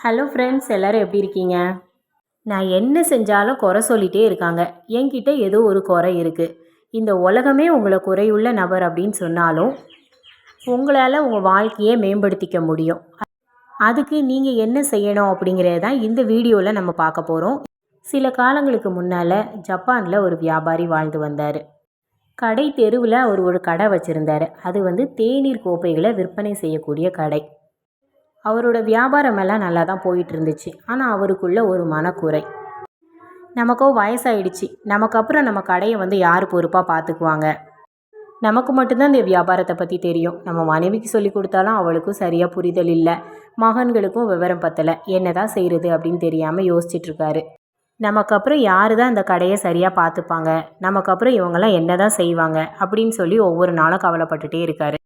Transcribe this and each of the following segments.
Hello friends, எல்லோரும் எப்படி இருக்கீங்க? நான் என்ன செஞ்சாலும் குறை சொல்லிகிட்டே இருக்காங்க. என்கிட்ட ஏதோ ஒரு குறை இருக்குது. இந்த உலகமே உங்களை குறையுள்ள நபர் அப்படின்னு சொன்னாலும் உங்களால் உங்கள் வாழ்க்கையை மேம்படுத்திக்க முடியும். அதுக்கு நீங்கள் என்ன செய்யணும் அப்படிங்கிறது தான் இந்த வீடியோவில் நம்ம பார்க்க போகிறோம். சில காலங்களுக்கு முன்னால் ஜப்பானில் ஒரு வியாபாரி வாழ்ந்து வந்தார். கடை தெருவில் அவர் ஒரு கடை வச்சுருந்தார். அது தேநீர் கோப்பைகளை விற்பனை செய்யக்கூடிய கடை. அவரோட வியாபாரமெல்லாம் நல்லா தான் போயிட்டு இருந்துச்சு. ஆனால் அவருக்குள்ள ஒரு மனக்குறை. நமக்கோ வயசாயிடுச்சு, நமக்கு அப்புறம் நம்ம கடையை யார் பொறுப்பாக பார்த்துக்குவாங்க? நமக்கு மட்டும்தான் இந்த வியாபாரத்தை பற்றி தெரியும். நம்ம மனைவிக்கு சொல்லி கொடுத்தாலும் அவளுக்கும் சரியாக புரிதல் இல்லை. மகன்களுக்கும் விவரம் பத்தலை. என்ன தான் செய்கிறது அப்படின்னு தெரியாமல் யோசிச்சிட்ருக்காரு. நமக்கு அப்புறம் யார் தான் இந்த கடையை சரியாக பார்த்துப்பாங்க? நமக்கு அப்புறம் இவங்கெல்லாம் என்ன தான் செய்வாங்க அப்படின்னு சொல்லி ஒவ்வொரு நாளும் கவலைப்பட்டுட்டே இருக்காரு.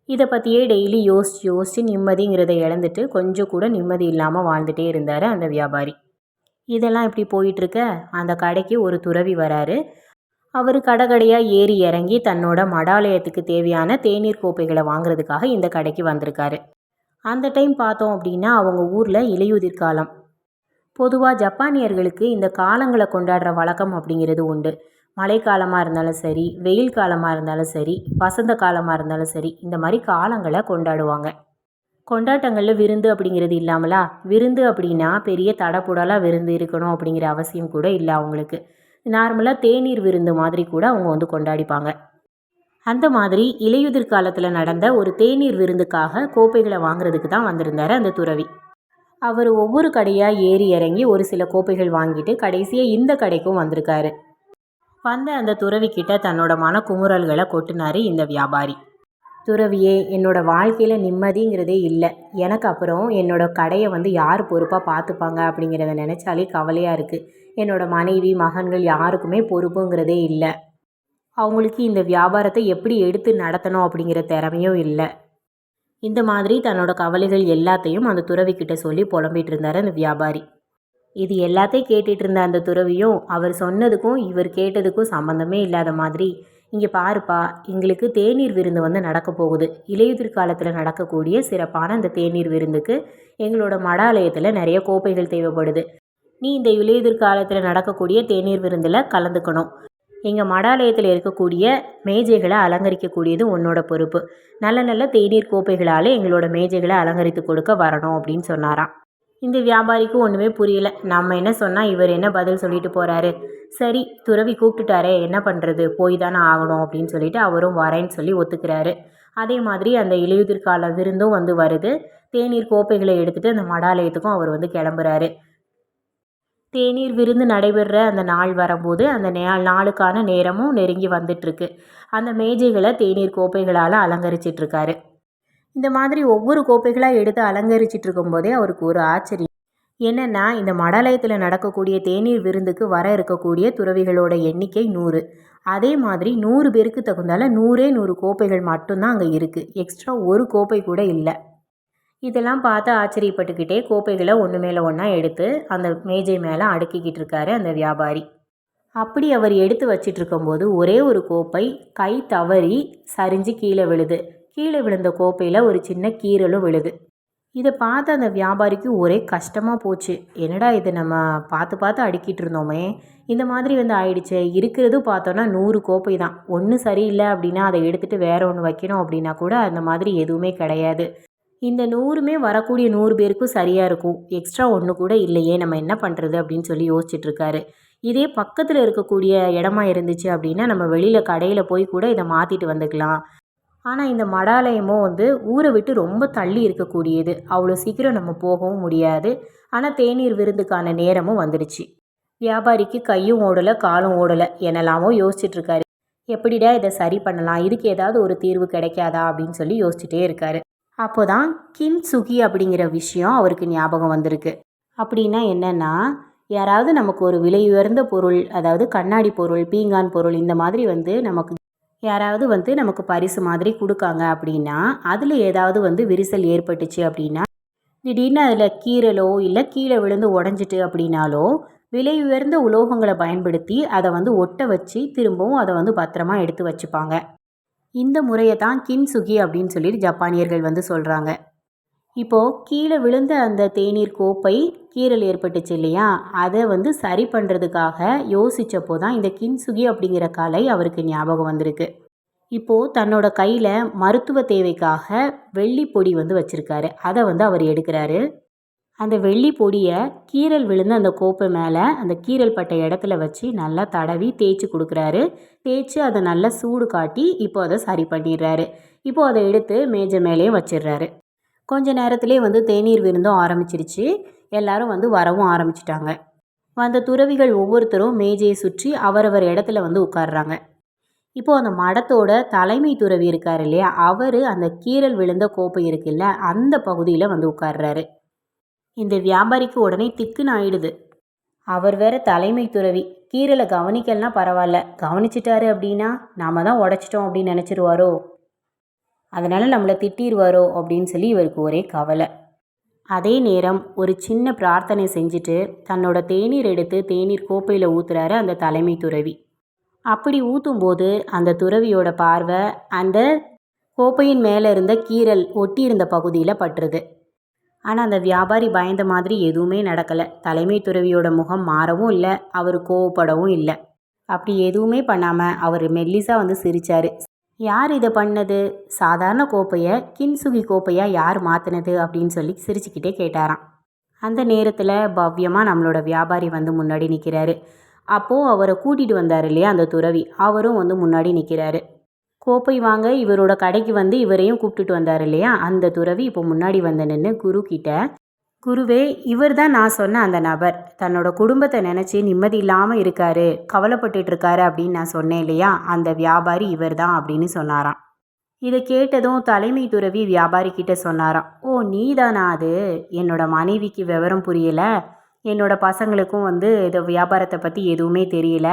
இதை பற்றியே டெய்லி யோசித்து நிம்மதிங்கிறத இழந்துட்டு கொஞ்சம் கூட நிம்மதி இல்லாமல் வாழ்ந்துகிட்டே இருந்தார் அந்த வியாபாரி. இதெல்லாம் இப்படி போயிட்டுருக்க அந்த கடைக்கு ஒரு துறவி வராரு. அவர் கடையாக ஏறி இறங்கி தன்னோட மடாலயத்துக்கு தேவையான தேநீர் கோப்பைகளை வாங்குறதுக்காக இந்த கடைக்கு வந்திருக்காரு. அந்த டைம் பார்த்தோம் அப்படின்னா அவங்க ஊரில் இலையுதிர் காலம். பொதுவாக ஜப்பானியர்களுக்கு இந்த காலங்களை கொண்டாடுற வழக்கம் அப்படிங்கிறது உண்டு. மழைக்காலமாக இருந்தாலும் சரி, வெயில் காலமாக இருந்தாலும் சரி, வசந்த காலமாக இருந்தாலும் சரி, இந்த மாதிரி காலங்களை கொண்டாடுவாங்க. கொண்டாட்டங்களில் விருந்து அப்படிங்கிறது இல்லாமலா? விருந்து அப்படின்னா பெரிய தடப்புடலாக விருந்து இருக்கணும் அப்படிங்கிற அவசியம் கூட இல்லை அவங்களுக்கு. நார்மலாக தேநீர் விருந்து மாதிரி கூட அவங்க கொண்டாடிப்பாங்க. அந்த மாதிரி இலையுதிர் காலத்தில் நடந்த ஒரு தேநீர் விருந்துக்காக கோப்பைகளை வாங்குறதுக்கு தான் வந்திருந்தார் அந்த துறவி. அவர் ஒவ்வொரு கடையாக ஏறி இறங்கி ஒரு சில கோப்பைகள் வாங்கிட்டு கடைசியாக இந்த கடைக்கும் வந்திருக்காரு. வந்த அந்த துறவிக்கிட்ட தன்னோட மனக்குமுறல்களை கொட்டினார் இந்த வியாபாரி. துறவியே, என்னோட வாழ்க்கையில் நிம்மதிங்கிறதே இல்லை. எனக்கு அப்புறம் என்னோட கடையை யார் பொறுப்பாக பார்த்துப்பாங்க அப்படிங்கிறத நினச்சாலே கவலையாக இருக்குது. என்னோட மனைவி மகன்கள் யாருக்குமே பொறுப்புங்கிறதே இல்லை. அவங்களுக்கு இந்த வியாபாரத்தை எப்படி எடுத்து நடத்தணும் அப்படிங்கிற திறமையும் இல்லை. இந்த மாதிரி தன்னோட கவலைகள் எல்லாத்தையும் அந்த துறவிக்கிட்ட சொல்லி புலம்பிகிட்டு இருந்தார் அந்த வியாபாரி. இது எல்லாத்தையும் கேட்டுட்டு இருந்த அந்த துறவியும் அவர் சொன்னதுக்கும் இவர் கேட்டதுக்கும் சம்மந்தமே இல்லாத மாதிரி, இங்கே பாருப்பா, எங்களுக்கு தேநீர் விருந்து நடக்க போகுது. இலையுதிர் காலத்தில் நடக்கக்கூடிய சிறப்பான அந்த தேநீர் விருந்துக்கு எங்களோட மடாலயத்தில் நிறைய கோப்பைகள் தேவைப்படுது. நீ இந்த இலையுதிர் காலத்தில் நடக்கக்கூடிய தேநீர் விருந்தில் கலந்துக்கணும். எங்கள் மடாலயத்தில் இருக்கக்கூடிய மேஜைகளை அலங்கரிக்கக்கூடியது உன்னோட பொறுப்பு. நல்ல நல்ல தேநீர் கோப்பைகளால் எங்களோட மேஜைகளை அலங்கரித்து கொடுக்க வரணும் அப்படின்னு சொன்னாராம். இந்த வியாபாரிக்கு ஒன்றுமே புரியல. நம்ம என்ன சொன்னால் இவர் என்ன பதில் சொல்லிட்டு போகிறாரு. சரி, துறவி கூப்பிட்டுட்டாரே, என்ன பண்ணுறது, போய் தானே ஆகணும் அப்படின்னு சொல்லிட்டு அவரும் வரேன்னு சொல்லி ஒத்துக்கிறாரு. அதே மாதிரி அந்த இலையுதிர் கால விருந்தும் வருது. தேநீர் கோப்பைகளை எடுத்துகிட்டு அந்த மடாலயத்துக்கும் அவர் கிளம்புறாரு. தேநீர் விருந்து நடைபெற அந்த நாள் வரும்போது அந்த நாளுக்கான நேரமும் நெருங்கி வந்துட்டுருக்கு. அந்த மேஜைகளை தேநீர் கோப்பைகளால் அலங்கரிச்சிட்ருக்காரு. இந்த மாதிரி ஒவ்வொரு கோப்பைகளாக எடுத்து அலங்கரிச்சிட்டு இருக்கும்போதே அவருக்கு ஒரு ஆச்சரியம். என்னென்னா, இந்த மடாலயத்தில் நடக்கக்கூடிய தேநீர் விருந்துக்கு வர இருக்கக்கூடிய துறவிகளோட எண்ணிக்கை 100. அதே மாதிரி 100 பேருக்கு தகுந்தால 100 கோப்பைகள் மட்டும்தான் அங்கே இருக்குது. எக்ஸ்ட்ரா ஒரு கோப்பை கூட இல்லை. இதெல்லாம் பார்த்து ஆச்சரியப்பட்டுக்கிட்டே கோப்பைகளை ஒன்று மேலே ஒன்றா எடுத்து அந்த மேஜை மேலே அடுக்கிக்கிட்டு இருக்காரு அந்த வியாபாரி. அப்படி அவர் எடுத்து வச்சிட்டு இருக்கும்போது ஒரே ஒரு கோப்பை கை தவறி சரிஞ்சு கீழே விழுது. கீழே விழுந்த கோப்பையில் ஒரு சின்ன கீறலும் விழுது. இதை பார்த்து அந்த வியாபாரிக்கு ஒரே கஷ்டமாக போச்சு. என்னடா இது, நம்ம பார்த்து பார்த்து அடுக்கிட்டு இருந்தோமே, இந்த மாதிரி ஆயிடுச்சு. இருக்கிறது பார்த்தோன்னா 100 கோப்பை தான். ஒன்று சரியில்லை அப்படின்னா அதை எடுத்துகிட்டு வேற ஒன்று வைக்கணும் அப்படின்னா கூட அந்த மாதிரி எதுவுமே கிடையாது. இந்த 100மே வரக்கூடிய 100 பேருக்கும் சரியாக இருக்கும். எக்ஸ்ட்ரா ஒன்று கூட இல்லையே, நம்ம என்ன பண்ணுறது அப்படின்னு சொல்லி யோசிச்சுட்ருக்காரு. இதே பக்கத்தில் இருக்கக்கூடிய இடமா இருந்துச்சு அப்படின்னா நம்ம வெளியில் கடையில் போய் கூட இதை மாற்றிட்டு வந்துக்கலாம். ஆனால் இந்த மடாலயமும் ஊரை விட்டு ரொம்ப தள்ளி இருக்கக்கூடியது. அவ்வளோ சீக்கிரம் நம்ம போகவும் முடியாது. ஆனால் தேநீர் விருந்துக்கான நேரமும் வந்துடுச்சு. வியாபாரிக்கு கையும் ஓடலை காலும் ஓடலை, என்னெல்லாமோ யோசிச்சுட்ருக்காரு. எப்படிடா இதை சரி பண்ணலாம், இதுக்கு ஏதாவது ஒரு தீர்வு கிடைக்காதா அப்படின்னு சொல்லி யோசிச்சுட்டே இருக்காரு. அப்போ தான் கின்சுகி அப்படிங்கிற விஷயம் அவருக்கு ஞாபகம் வந்திருக்கு. அப்படின்னா என்னென்னா, யாராவது நமக்கு ஒரு விலை உயர்ந்த பொருள், அதாவது கண்ணாடி பொருள், பீங்கான் பொருள், இந்த மாதிரி நமக்கு யாராவது நமக்கு பரிசு மாதிரி கொடுக்காங்க அப்படின்னா, அதில் ஏதாவது விரிசல் ஏற்பட்டுச்சு அப்படின்னா, திடீர்னு அதில் கீறலோ இல்லை கீழே விழுந்து உடஞ்சிட்டு அப்படின்னாலோ விலை உயர்ந்த உலோகங்களை பயன்படுத்தி அதை ஒட்ட வச்சு திரும்பவும் அதை பத்திரமா எடுத்து வச்சுப்பாங்க. இந்த முறையை தான் கின்சுகி அப்படின்னு சொல்லிட்டு ஜப்பானியர்கள் சொல்கிறாங்க. இப்போது கீழே விழுந்த அந்த தேநீர் கோப்பை கீறல் ஏற்பட்டுச்சு இல்லையா, அதை வந்து சரி பண்ணுறதுக்காக யோசித்தப்போ தான் இந்த கின்சுகி அப்படிங்கிற கலை அவருக்கு ஞாபகம் வந்திருக்கு. இப்போது தன்னோட கையில் மருத்துவ தேவைக்காக வெள்ளி பொடி வந்து வச்சுருக்காரு. அதை வந்து அவர் எடுக்கிறாரு. அந்த வெள்ளி பொடியை கீறல் விழுந்து அந்த கோப்பை மேலே அந்த கீறல் பட்ட இடத்துல வச்சு நல்லா தடவி தேய்ச்சி கொடுக்குறாரு. தேய்ச்சி அதை நல்லா சூடு காட்டி இப்போ அதை சரி பண்ணிடுறாரு. இப்போது அதை எடுத்து மேஜை மேலேயும் வச்சிடுறாரு. கொஞ்ச நேரத்திலே வந்து தேநீர் விருந்தும் ஆரம்பிச்சிருச்சு. எல்லாரும் வந்து வரவும் ஆரம்பிச்சிட்டாங்க. வந்த துறவிகள் ஒவ்வொருத்தரும் மேஜையை சுற்றி அவரவர் இடத்துல வந்து உட்கார்றாங்க. இப்போது அந்த மடத்தோட தலைமை துறவி இருக்கார் இல்லையா, அவர் அந்த கீறல் விழுந்த கோப்பை இருக்குல்ல அந்த பகுதியில் வந்து உட்கார்றாரு. இந்த வியாபாரிக்கு உடனே திக்குன்னு ஆயிடுது. அவர் வேற தலைமை துறவி, கீறலை கவனிக்கலனா பரவாயில்ல, கவனிச்சிட்டாரு அப்படின்னா நாம தான் உடைச்சிட்டோம் அப்படின்னு நினச்சிருவாரோ, அதனால் நம்மளை திட்டிடுவாரோ அப்படின்னு சொல்லி இவருக்கு ஒரே கவலை. அதே நேரம் ஒரு சின்ன பிரார்த்தனை செஞ்சுட்டு தன்னோட தேநீர் எடுத்து தேநீர் கோப்பையில் ஊற்றுறாரு அந்த தலைமை துறவி. அப்படி ஊற்றும்போது அந்த துறவியோட பார்வை அந்த கோப்பையின் மேலே இருந்த கீறல் ஒட்டி இருந்த பகுதியில் பட்டுருது. ஆனால் அந்த வியாபாரி பயந்த மாதிரி எதுவுமே நடக்கலை. தலைமை துறவியோட முகம் மாறவும் இல்லை, அவர் கோவப்படவும் இல்லை. அப்படி எதுவுமே பண்ணாமல் அவர் மெல்லிசாக வந்து சிரித்தார். யார் இதை பண்ணது? சாதாரண கோப்பையை கின்சுகி கோப்பையாக யார் மாற்றினது அப்படின்னு சொல்லி சிரிச்சுக்கிட்டே கேட்டாராம். அந்த நேரத்தில் பவ்யமாக நம்மளோட வியாபாரி வந்து முன்னாடி நிற்கிறாரு. அப்போது அவரை கூட்டிகிட்டு வந்தார் இல்லையா அந்த துறவி, அவரும் வந்து முன்னாடி நிற்கிறாரு. கோப்பை வாங்க இவரோட கடைக்கு வந்து இவரையும் கூப்பிட்டுட்டு வந்தார் இல்லையா அந்த துறவி இப்போ முன்னாடி வந்து நின்று குரு கிட்ட, குருவே, இவர் தான் நான் சொன்ன அந்த நபர், தன்னோட குடும்பத்தை நினச்சி நிம்மதி இல்லாமல் இருக்காரு, கவலைப்பட்டுட்டு இருக்காரு அப்படின்னு நான் சொன்னேன் இல்லையா, அந்த வியாபாரி இவர் தான் அப்படின்னு சொன்னாராம். இதை கேட்டதும் தலைமை துறவி வியாபாரி கிட்ட சொன்னாராம், ஓ நீ தானா அது? என்னோட மனைவிக்கு விவரம் புரியலை, என்னோட பசங்களுக்கும் வந்து இதை வியாபாரத்தை பற்றி எதுவுமே தெரியல,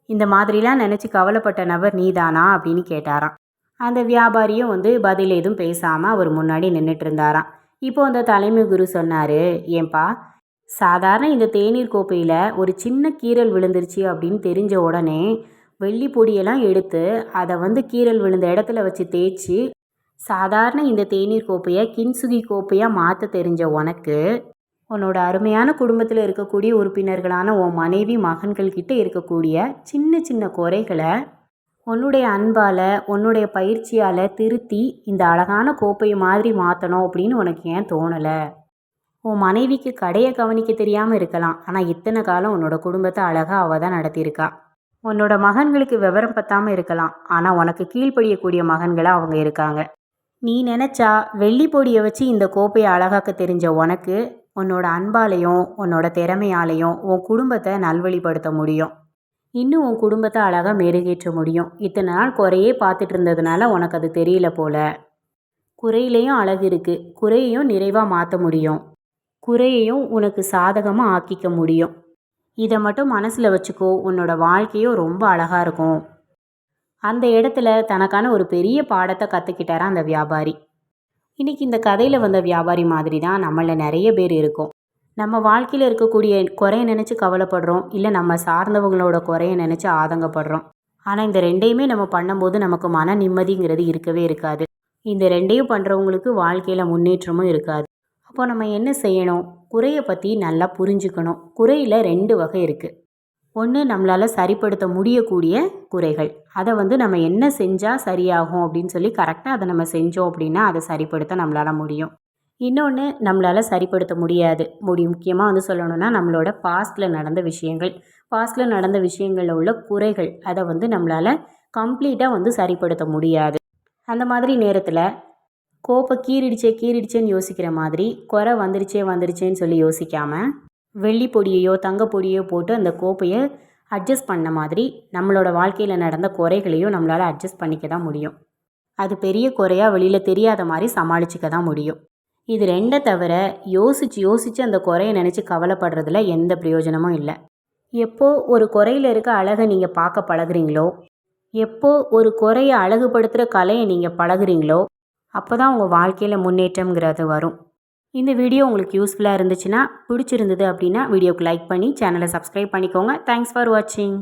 இந்த மாதிரிலாம் நினச்சி கவலைப்பட்ட நபர் நீ தானா அப்படின்னு கேட்டாராம். அந்த வியாபாரியும் வந்து பதில் எதுவும் பேசாமல் அவர் முன்னாடி நின்றுட்டு இருந்தாராம். இப்போ அந்த தலைமை குரு சொன்னார், ஏன்பா, சாதாரண இந்த தேநீர் கோப்பையில் ஒரு சின்ன கீறல் விழுந்துருச்சு அப்படின்னு தெரிஞ்ச உடனே வெள்ளி பொடியெல்லாம் எடுத்து அதை வந்து கீறல் விழுந்த இடத்துல வச்சு தேய்ச்சி சாதாரண இந்த தேநீர் கோப்பையை கின்சுகி கோப்பையாக மாற்ற தெரிஞ்ச உனக்கு உன்னோட அருமையான குடும்பத்தில் இருக்கக்கூடிய உறுப்பினர்களான உன் மனைவி மகன்கள் கிட்ட இருக்கக்கூடிய சின்ன சின்ன குறைகளை உன்னுடைய அன்பால் உன்னுடைய பயிற்சியால் திருத்தி இந்த அழகான கோப்பையை மாதிரி மாற்றணும் அப்படின்னு உனக்கு ஏன் தோணலை? உன் மனைவிக்கு கடையை கவனிக்க தெரியாமல் இருக்கலாம், ஆனால் இத்தனை காலம் உன்னோட குடும்பத்தை அழகாக அவள் தான் நடத்தியிருக்கா. உன்னோட மகன்களுக்கு விவரம் பத்தாமல் இருக்கலாம், ஆனால் உனக்கு கீழ்ப்படியக்கூடிய மகன்களாக அவங்க இருக்காங்க. நீ நினச்சா வெள்ளி பொடியை வச்சு இந்த கோப்பையை அழகாக்க தெரிஞ்ச உனக்கு உன்னோட அன்பாலையும் உன்னோட திறமையாலையும் உன் குடும்பத்தை நல்வழிப்படுத்த முடியும். இன்னும் உன் குடும்பத்தை அழகாக மெருகேற்ற முடியும். இத்தனை நாள் குறையே பார்த்துட்டு இருந்ததுனால உனக்கு அது தெரியல போல. குறையிலையும் அழகு இருக்குது, குறையையும் நிறைவாக மாற்ற முடியும், குறையையும் உனக்கு சாதகமாக ஆக்கிக்க முடியும். இதை மட்டும் மனசில் வச்சுக்கோ, உன்னோட வாழ்க்கையும் ரொம்ப அழகாக இருக்கும். அந்த இடத்துல தனக்கான ஒரு பெரிய பாடத்தை கற்றுக்கிட்டாரா அந்த வியாபாரி. இன்றைக்கி இந்த கதையில் வந்த வியாபாரி மாதிரி தான் நம்மள நிறைய பேர் இருக்கோம். நம்ம வாழ்க்கையில் இருக்கக்கூடிய குறையை நினச்சி கவலைப்படுறோம், இல்லை நம்ம சார்ந்தவங்களோட குறையை நினச்சி ஆதங்கப்படுறோம். ஆனால் இந்த ரெண்டையுமே நம்ம பண்ணும்போது நமக்கு மன நிம்மதிங்கிறது இருக்கவே இருக்காது. இந்த ரெண்டையும் பண்ணுறவங்களுக்கு வாழ்க்கையில் முன்னேற்றமும் இருக்காது. அப்போ நம்ம என்ன செய்யணும்? குறையை பற்றி நல்லா புரிஞ்சுக்கணும். குறையில் 2 வகை இருக்குது. ஒன்று நம்மளால் சரிப்படுத்த முடியக்கூடிய குறைகள், அதை வந்து நம்ம என்ன செஞ்சால் சரியாகும் அப்படின்னு சொல்லி கரெக்டாக அதை நம்ம செஞ்சோம் அப்படின்னா அதை சரிப்படுத்த நம்மளால் முடியும். இன்னொன்று நம்மளால் சரிப்படுத்த முடியாது. முக்கியமாக வந்து சொல்லணும்னா நம்மளோட பாஸ்டில் நடந்த விஷயங்களில் உள்ள குறைகள், அதை வந்து நம்மளால் கம்ப்ளீட்டாக வந்து சரிப்படுத்த முடியாது. அந்த மாதிரி நேரத்தில் கோப்பை கீறிடுச்சேன்னு யோசிக்கிற மாதிரி குறை வந்துருச்சேன்னு சொல்லி யோசிக்காமல் வெள்ளி பொடியையோ தங்க பொடியோ போட்டு அந்த கோப்பையை அட்ஜஸ்ட் பண்ண மாதிரி நம்மளோட வாழ்க்கையில் நடந்த குறைகளையும் நம்மளால் அட்ஜஸ்ட் பண்ணிக்க தான் முடியும். அது பெரிய குறையாக வெளியில் தெரியாத மாதிரி சமாளிச்சிக்க தான் முடியும். இது 2 தவிர யோசித்து அந்த குறையை நினச்சி கவலைப்படுறதுல எந்த பிரயோஜனமும் இல்லை. எப்போ ஒரு குறையில் இருக்க அழகை நீங்கள் பார்க்க பழகுறீங்களோ, எப்போ ஒரு குறையை அழகுபடுத்துகிற கலையை நீங்கள் பழகுறீங்களோ, அப்போ தான் உங்கள் வாழ்க்கையில் முன்னேற்றம்ங்கிறது வரும். இந்த வீடியோ உங்களுக்கு யூஸ்ஃபுல்லாக இருந்துச்சுன்னா, பிடிச்சிருந்தது அப்படின்னா வீடியோக்கு லைக் பண்ணி சேனலை சப்ஸ்கிரைப் பண்ணிக்கோங்க. தேங்க்ஸ் ஃபார் வாட்சிங்.